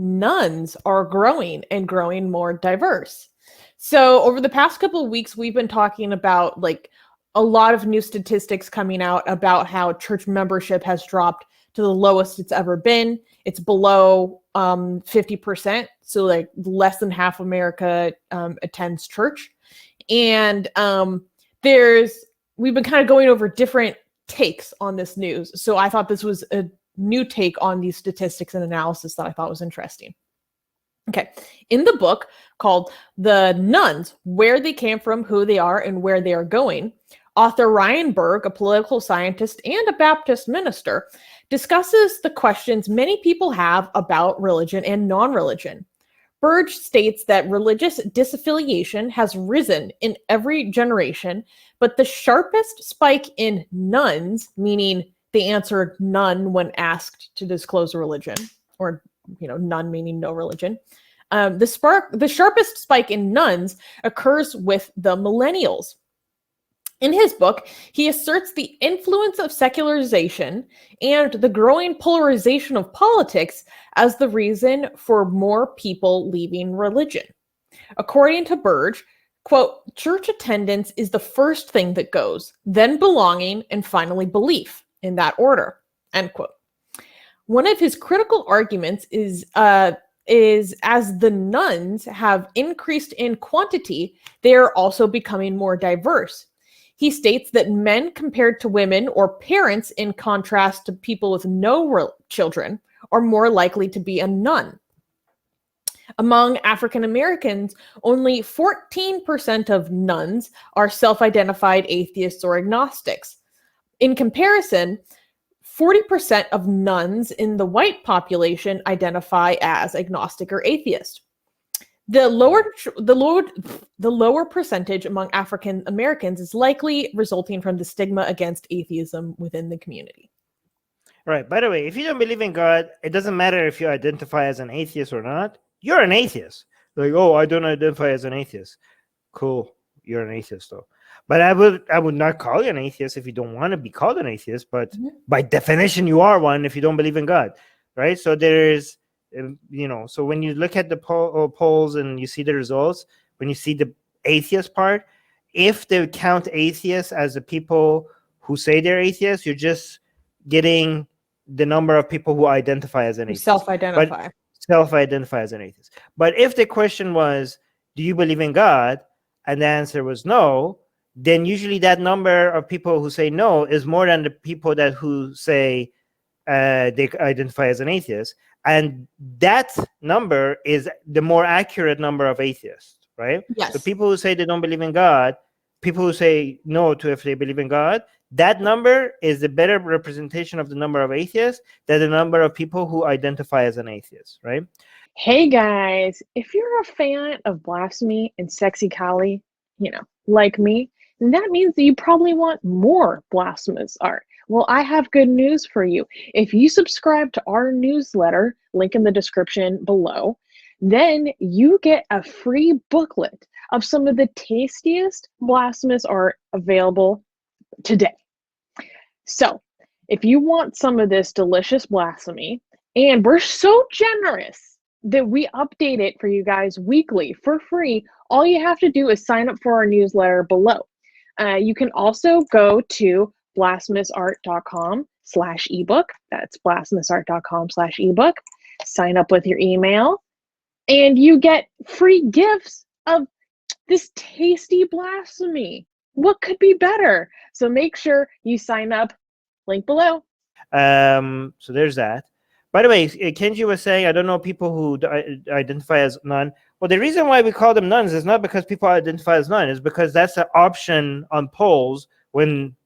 nuns are growing and growing more diverse. So over the past couple of weeks, we've been talking about like a lot of new statistics coming out about how church membership has dropped to the lowest it's ever been. It's below 50%. So like less than half America attends church. And we've been kind of going over different takes on this news. So I thought this was a new take on these statistics and analysis that I thought was interesting. Okay, in the book called The Nuns, Where They Came From, Who They Are, and Where They Are Going, author Ryan Burge, a political scientist and a Baptist minister, discusses the questions many people have about religion and non-religion. Burge states that religious disaffiliation has risen in every generation, but the sharpest spike in nuns, meaning they answered none when asked to disclose a religion, or none meaning no religion. The sharpest spike in nuns occurs with the millennials. In his book, he asserts the influence of secularization and the growing polarization of politics as the reason for more people leaving religion. According to Burge, quote, church attendance is the first thing that goes, then belonging, and finally belief, in that order, end quote. One of his critical arguments is as the nuns have increased in quantity, they are also becoming more diverse. He states that men compared to women or parents, in contrast to people with no children, are more likely to be a nun. Among African Americans, only 14% of nuns are self-identified atheists or agnostics. In comparison, 40% of nuns in the white population identify as agnostic or atheist. The lower percentage among African Americans is likely resulting from the stigma against atheism within the community. Right. By the way, if you don't believe in God, it doesn't matter if you identify as an atheist or not. You're an atheist. Like, oh, I don't identify as an atheist. Cool. You're an atheist, though. But I would not call you an atheist if you don't want to be called an atheist. But by definition, you are one if you don't believe in God, right? So there's, so when you look at the polls and you see the results, when you see the atheist part, if they count atheists as the people who say they're atheists, you're just getting the number of people who identify as an atheist. Self-identify as an atheist. But if the question was, do you believe in God? And the answer was no, then usually that number of people who say no is more than the people who say they identify as an atheist. And that number is the more accurate number of atheists, right? Yes. So people who say they don't believe in God, people who say no to if they believe in God, that number is the better representation of the number of atheists than the number of people who identify as an atheist, right? Hey guys, if you're a fan of blasphemy and sexy Kali, like me, then that means that you probably want more blasphemous art. Well, I have good news for you. If you subscribe to our newsletter, link in the description below, then you get a free booklet of some of the tastiest blasphemous art available today. So, if you want some of this delicious blasphemy, and we're so generous that we update it for you guys weekly for free, all you have to do is sign up for our newsletter below. You can also go to blasphemousart.com/ebook. That's blasphemousart.com/ebook. Sign up with your email, and you get free gifts of this tasty blasphemy. What could be better? So make sure you sign up. Link below. So there's that. By the way, Kenji was saying, I don't know people who identify as nun. Well, the reason why we call them nuns is not because people identify as nun. It's because that's an option on polls when.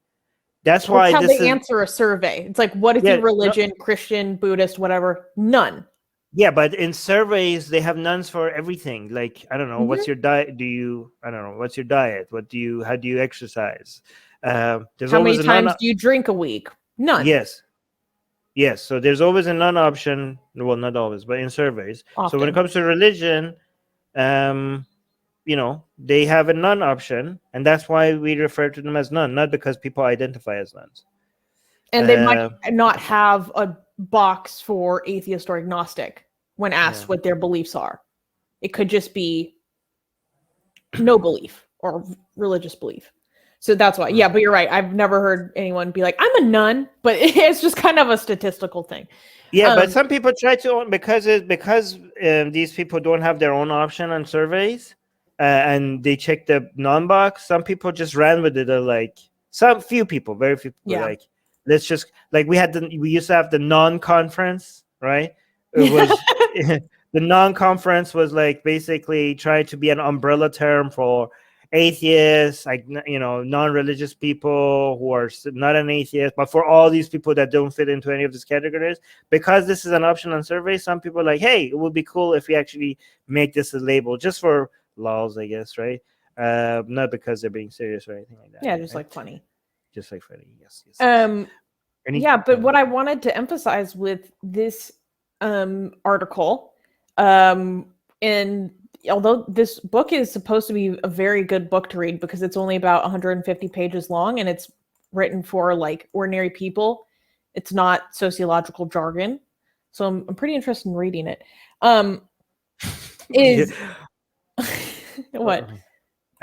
That's why how they answer a survey. It's like, what is your religion? No. Christian, Buddhist, whatever. None. Yeah, but in surveys they have nuns for everything. Like, I don't know, what's your diet? I don't know, what's your diet? How do you exercise? How many times do you drink a week? None. Yes. So there's always a none option. Well, not always, but in surveys. Often. So when it comes to religion, they have a none option, and that's why we refer to them as none, not because people identify as nuns. And they might not have a box for atheist or agnostic. when asked what their beliefs are. It could just be no belief or religious belief. So that's why. Yeah, but you're right. I've never heard anyone be like, I'm a nun, but it's just kind of a statistical thing. Yeah, but some people try to, because these people don't have their own option on surveys, and they check the non-box. Some people just ran with it. They're like, few people, very few people, like, let's just, like, we used to have the non-conference, right? It was the non-conference was like basically trying to be an umbrella term for atheists, like, non-religious people who are not an atheist, but for all these people that don't fit into any of these categories. Because this is an option on survey, some people are like, hey, it would be cool if we actually make this a label, just for lols, I guess, right? Not because they're being serious or anything like that. Yeah, just like funny. Just like funny, yes. But what I wanted to emphasize with this article, and although this book is supposed to be a very good book to read because it's only about 150 pages long and it's written for like ordinary people, it's not sociological jargon. So I'm pretty interested in reading it. What?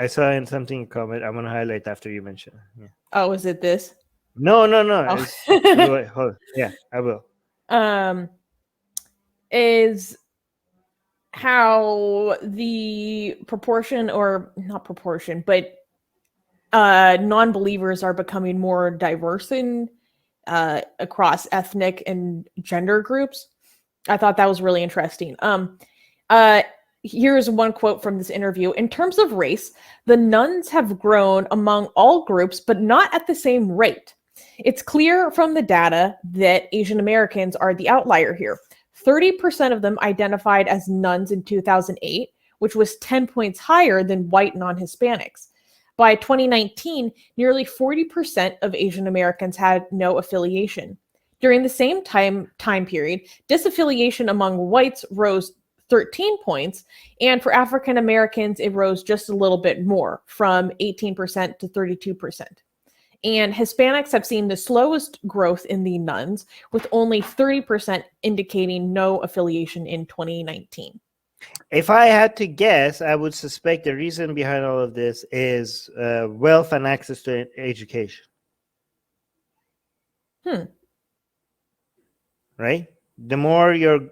I saw in something comment. I'm gonna highlight after you mention. Yeah. Oh, is it this? No. Oh. Wait, hold. Yeah, I will. Is how the proportion, or not proportion, but non-believers are becoming more diverse in across ethnic and gender groups. I thought that was really interesting. Here's one quote from this interview. In terms of race, the nuns have grown among all groups, but not at the same rate. It's clear from the data that Asian Americans are the outlier here. 30% of them identified as nuns in 2008, which was 10 points higher than white non-Hispanics. By 2019, nearly 40% of Asian Americans had no affiliation. During the same time period, disaffiliation among whites rose 13 points, and for African Americans, it rose just a little bit more, from 18% to 32%. And Hispanics have seen the slowest growth in the nuns, with only 30% indicating no affiliation in 2019. If I had to guess, I would suspect the reason behind all of this is wealth and access to education. Right? The more you're,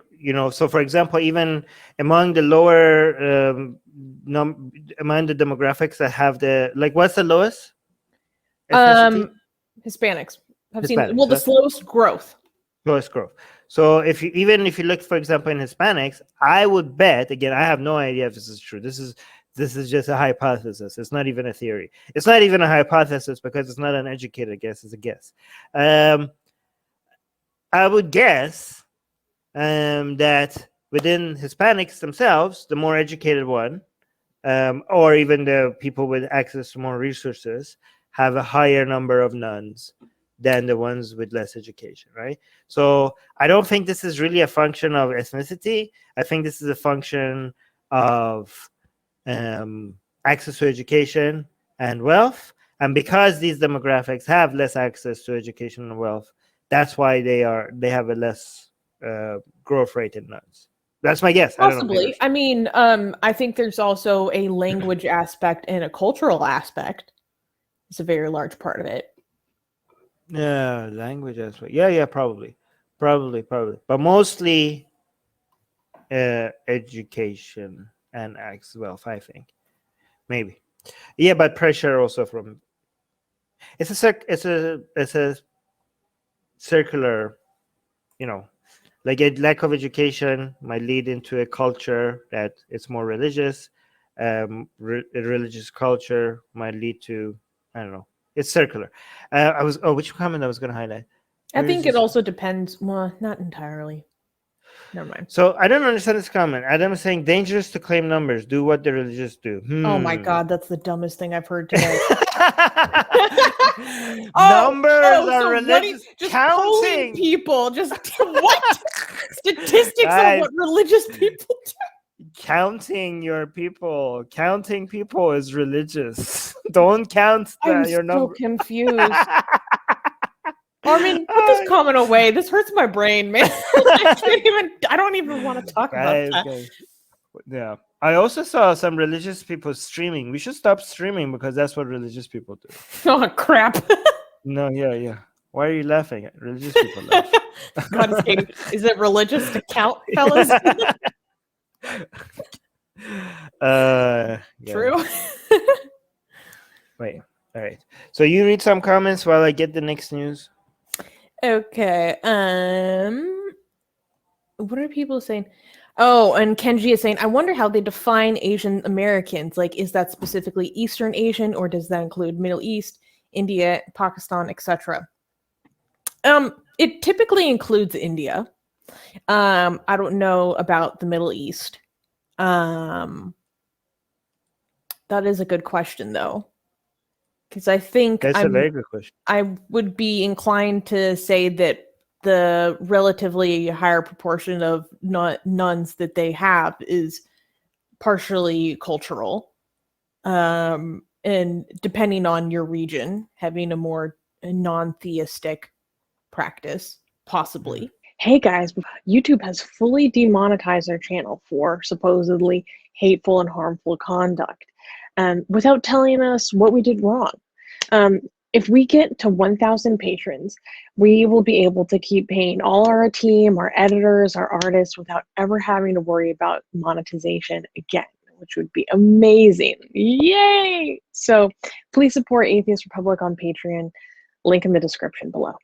so for example, even among the lower, among the demographics that have what's the lowest? Hispanics have seen the slowest growth. So if you look, for example, in Hispanics, I would bet, again, I have no idea if this is true. This is just a hypothesis. It's not even a theory. It's not even a hypothesis because it's not an educated guess. It's a guess. I would guess that within Hispanics themselves, the more educated one, or even the people with access to more resources, have a higher number of nuns than the ones with less education, right? So I don't think this is really a function of ethnicity. I think this is a function of access to education and wealth. And because these demographics have less access to education and wealth, that's why they have a less growth rate in nuns. That's my guess. Possibly. I think there's also a language aspect and a cultural aspect. It's a very large part of it. Yeah, language aspect. Yeah, probably. But mostly education and access wealth, I think. Maybe. Yeah, but pressure also from. It's a circular, like a lack of education might lead into a culture that it's more religious. A religious culture might lead to, I don't know. It's circular. Which comment I was going to highlight? I think it also depends. Well, not entirely. Never mind. So I don't understand this comment. Adam is saying dangerous to claim numbers. Do what the religious do. Oh my God, that's the dumbest thing I've heard today. Numbers are religious. Just counting people. Just what? Statistics on what religious people do. Counting your people. Counting people is religious. Don't count your number. I'm so confused. Armin, put this comment away. This hurts my brain, man. I don't even want to talk about that. Guys. Yeah. I also saw some religious people streaming. We should stop streaming because that's what religious people do. Oh, crap. No, yeah. Why are you laughing? Religious people laugh. God, is it religious to count, fellas? True. Wait. All right. So you read some comments while I get the next news. Okay. What are people saying? Oh, and Kenji is saying, I wonder how they define Asian Americans. Like, is that specifically Eastern Asian, or does that include Middle East, India, Pakistan, etc.? It typically includes India. I don't know about the Middle East. That is a good question, though. Because I think that's a very good question. I would be inclined to say that the relatively higher proportion of nuns that they have is partially cultural. And depending on your region, having a more non-theistic practice, possibly. Hey guys, YouTube has fully demonetized our channel for supposedly hateful and harmful conduct, without telling us what we did wrong. If we get to 1,000 patrons, we will be able to keep paying all our team, our editors, our artists without ever having to worry about monetization again, which would be amazing. Yay! So please support Atheist Republic on Patreon. Link in the description below.